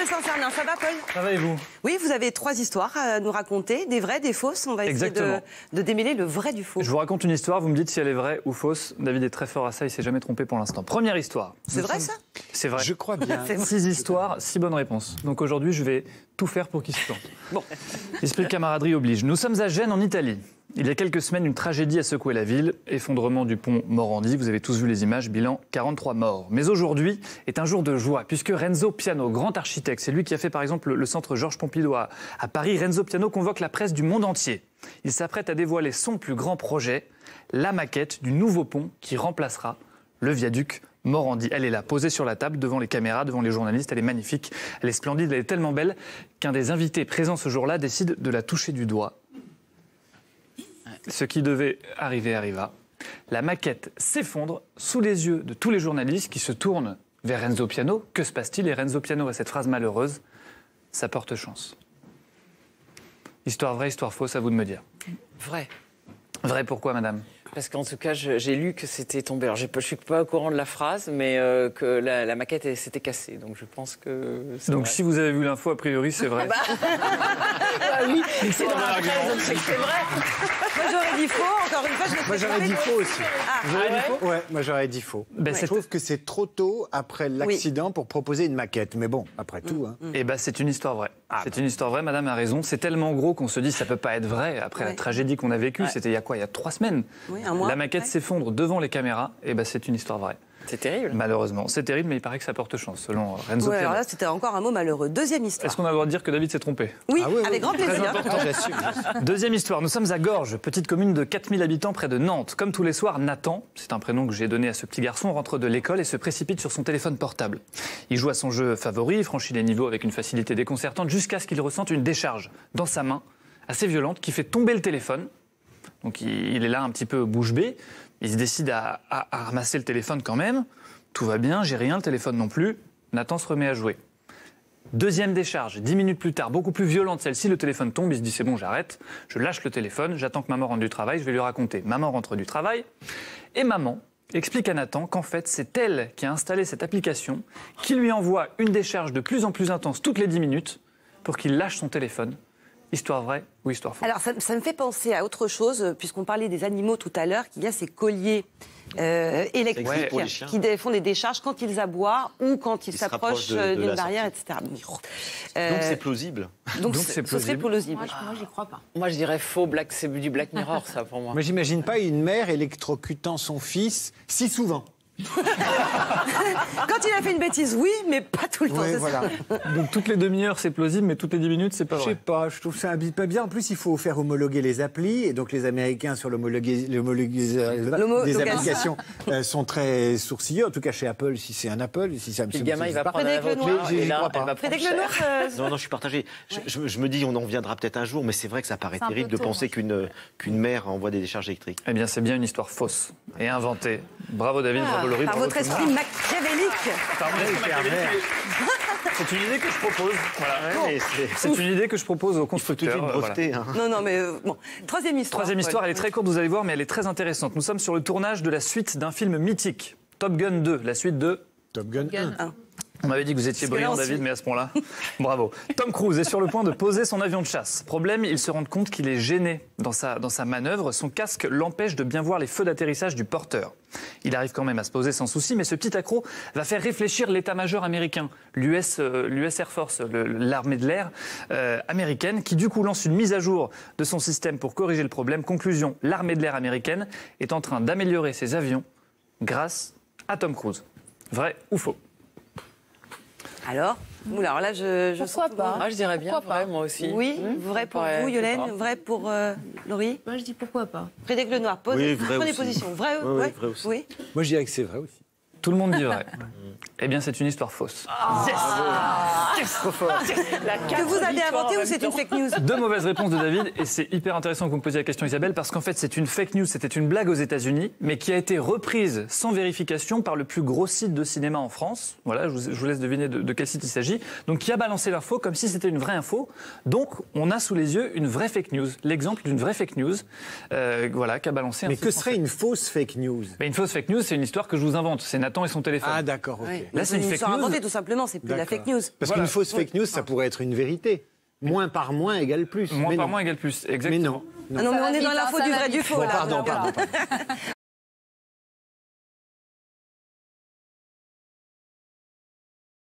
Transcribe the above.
de Saint-Cernin. Ça va, Paul? Ça va et vous? Oui, vous avez 3 histoires à nous raconter, des vraies, des fausses. On va essayer de démêler le vrai du faux. Je vous raconte une histoire, vous me dites si elle est vraie ou fausse. David est très fort à ça, il s'est jamais trompé pour l'instant. Première histoire. C'est vrai ça? C'est vrai. Je crois bien. 6 histoires, 6 bonnes réponses. Donc aujourd'hui, je vais tout faire pour qu'il se plante. Bon. Esprit de camaraderie oblige. Nous sommes à Gênes, en Italie. Il y a quelques semaines, une tragédie a secoué la ville. Effondrement du pont Morandi. Vous avez tous vu les images. Bilan 43 morts. Mais aujourd'hui est un jour de joie, puisque Renzo Piano, grand architecte, c'est lui qui a fait par exemple le centre Georges Pompidou à Paris. Renzo Piano convoque la presse du monde entier. Il s'apprête à dévoiler son plus grand projet, la maquette du nouveau pont qui remplacera le viaduc Morandi. Elle est là, posée sur la table, devant les caméras, devant les journalistes. Elle est magnifique, elle est splendide, elle est tellement belle qu'un des invités présents ce jour-là décide de la toucher du doigt. Ce qui devait arriver arriva. La maquette s'effondre sous les yeux de tous les journalistes qui se tournent vers Renzo Piano. Que se passe-t-il? Et Renzo Piano a cette phrase malheureuse: ça porte chance. Histoire vraie, histoire fausse, à vous de me dire. Vrai. Vrai, pourquoi, madame? Parce qu'en tout cas, j'ai lu que c'était tombé. Alors, je ne suis pas au courant de la phrase, mais que la maquette s'était cassée. Donc, je pense que c'est Donc, vrai. si vous avez vu l'info, a priori, c'est vrai. Bah oui, c'est dans la presse, donc c'est que c'est vrai. Moi, j'aurais dit faux. Encore une fois, je me Moi, j'aurais dit faux aussi. Vous avez dit faux? Ouais, moi, j'aurais dit faux. Ben, Je trouve que c'est trop tôt après l'accident pour proposer une maquette. Mais bon, après tout... Hein. Eh ben, c'est une histoire vraie. C'est une histoire vraie, madame a raison. C'est tellement gros qu'on se dit ça peut pas être vrai. Après la tragédie qu'on a vécue, c'était il y a quoi? Il y a 3 semaines. Oui, un mois. La maquette s'effondre devant les caméras. Eh ben, c'est une histoire vraie. C'est terrible. Malheureusement. C'est terrible, mais il paraît que ça porte chance, selon Renzo Ouais, Piano. alors là, c'était encore un mot malheureux. Deuxième histoire. Est-ce qu'on a le droit de dire que David s'est trompé? Oui, Ah oui, avec grand plaisir. J'assume. Deuxième histoire, nous sommes à Gorges, petite commune de 4000 habitants près de Nantes. Comme tous les soirs, Nathan, c'est un prénom que j'ai donné à ce petit garçon, rentre de l'école et se précipite sur son téléphone portable. Il joue à son jeu favori, franchit les niveaux avec une facilité déconcertante jusqu'à ce qu'il ressente une décharge dans sa main, assez violente, qui fait tomber le téléphone. Donc il est là un petit peu bouche bée, il se décide à ramasser le téléphone quand même. Tout va bien, j'ai rien, le téléphone non plus. Nathan se remet à jouer. Deuxième décharge, 10 minutes plus tard, beaucoup plus violente celle-ci, le téléphone tombe, il se dit c'est bon, j'arrête, je lâche le téléphone, j'attends que maman rentre du travail, je vais lui raconter. Maman rentre du travail et maman explique à Nathan qu'en fait c'est elle qui a installé cette application qui lui envoie une décharge de plus en plus intense toutes les 10 minutes pour qu'il lâche son téléphone. Histoire vraie ou histoire fausse? Alors, ça me fait penser à autre chose, puisqu'on parlait des animaux tout à l'heure, qu'il y a ces colliers électriques pour les chiens. qui font des décharges quand ils aboient ou quand ils s'approchent d'une la barrière, sortie. etc. Donc c'est plausible. Donc c'est ce serait plausible. Moi, j'y crois pas. Moi, je dirais faux. C'est du Black Mirror, ça, pour moi. Mais j'imagine pas une mère électrocutant son fils si souvent. Quand il a fait une bêtise, oui, mais pas tout le temps. Ouais, c'est voilà. ça. Donc toutes les demi-heures c'est plausible, mais toutes les 10 minutes c'est pas Je sais vrai. pas, je trouve ça un peu pas bien. En plus, il faut faire homologuer les applis. Et donc, les Américains sur des applications sont très sourcilleux. En tout cas, chez Apple, si c'est un Apple. Si c'est un Puis le gamin, il va prendre Frédéric la Lenoir. voiture et J'y là, crois pas. elle va prendre Frédéric cher. Lenoir, Non, je suis partagé. Je me dis, on en reviendra peut-être un jour, mais c'est vrai que ça paraît C'est un terrible peu de tôt, penser qu'une mère envoie des décharges électriques. Eh bien c'est bien une histoire fausse et inventée. Bravo David, bravo Laurie, par bravo votre tout le monde. esprit machiavélique. C'est une idée que je propose. Voilà. Ouais, mais C'est une idée que je propose aux il faut tout de constructeurs. suite voilà. breveter. Hein. Non, mais bon. Troisième histoire. Troisième histoire, elle est très courte, vous allez voir, mais elle est très intéressante. Nous sommes sur le tournage de la suite d'un film mythique, Top Gun 2, la suite de... Top Gun 1. On m'avait dit que vous étiez Parce que là, brillant, on David, suit. mais à ce point-là, bravo. Tom Cruise est sur le point de poser son avion de chasse. Problème, il se rend compte qu'il est gêné dans sa manœuvre. Son casque l'empêche de bien voir les feux d'atterrissage du porteur. Il arrive quand même à se poser sans souci, mais ce petit accroc va faire réfléchir l'état-major américain, l'US Air Force, l'armée de l'air américaine, qui du coup lance une mise à jour de son système pour corriger le problème. Conclusion, l'armée de l'air américaine est en train d'améliorer ses avions grâce à Tom Cruise. Vrai ou faux? Alors, oula, alors là, je Pourquoi sens- pas Ah, je dirais bien Pourquoi vrai, pas moi aussi. Oui, vrai pour Ouais, vous, je sais Yolène, pas. vrai pour Laurie. Moi, je dis pourquoi pas. Frédéric Lenoir, Oui, vrai prenez aussi. position. Vrai, Oui, ouais. vrai aussi. Oui. Moi, je dirais que c'est vrai aussi. Tout le monde dit vrai. Eh bien, c'est une histoire fausse. Que vous avez inventé ou c'est une fake news? Deux mauvaises réponses de David, et c'est hyper intéressant que vous me posiez la question, Isabelle, parce qu'en fait, c'est une fake news, c'était une blague aux États-Unis, mais qui a été reprise sans vérification par le plus gros site de cinéma en France. Voilà, je vous laisse deviner de quel site il s'agit. Donc, qui a balancé l'info comme si c'était une vraie info. Donc, on a sous les yeux une vraie fake news. L'exemple d'une vraie fake news, voilà, qui a balancé un Mais site que français. serait une fausse fake news? Mais une fausse fake news, c'est une histoire que je vous invente. C'est Nathan et son téléphone. Ah, d'accord, ok. Oui. Là, c'est une Une fake histoire news. inventée, tout simplement, c'est plus de la D'accord. fake news. Parce Voilà. fausse fake news, ça pourrait être une vérité. Moins par moins égale plus. Moins par moins égale plus, exactement. Mais non. Non, mais on est dans l'info du vrai du faux. Bon, là. pardon.